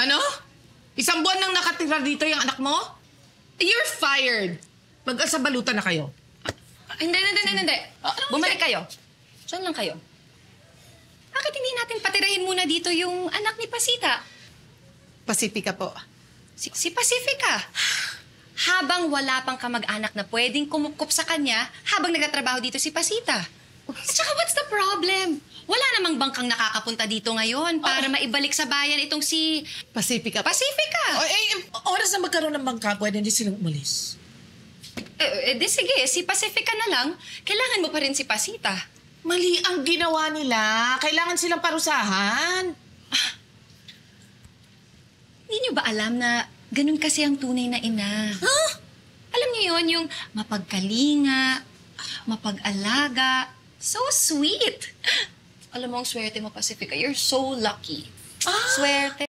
Ano? Isang buwan nang nakatira dito yung anak mo? You're fired. Mag-asabalutan na kayo. Hindi. Bumalik kayo. Diyan lang kayo. Bakit hindi natin patirahin muna dito yung anak ni Pasita? Pacifica po. Si Pacifica. Habang wala pang kamag-anak na pwedeng kumukup sa kanya, habang nagtatrabaho dito si Pasita. At saka what's the problem? Wala namang bangkang nakakapunta dito ngayon para maibalik sa bayan itong si... Pacifica po. Pacifica! Oras na magkaroon ng bangka, pwede hindi silang umalis. Di sige, si Pacifica na lang. Kailangan mo pa rin si Pasita. Mali ang ginawa nila. Kailangan silang parusahan. Hindi niyo ba alam na ganun kasi ang tunay na ina? Huh? Alam niyo yon yung mapagkalinga, mapag-alaga. So sweet! Alam mo, ang swerte mo, Pacifica. You're so lucky. Swerte.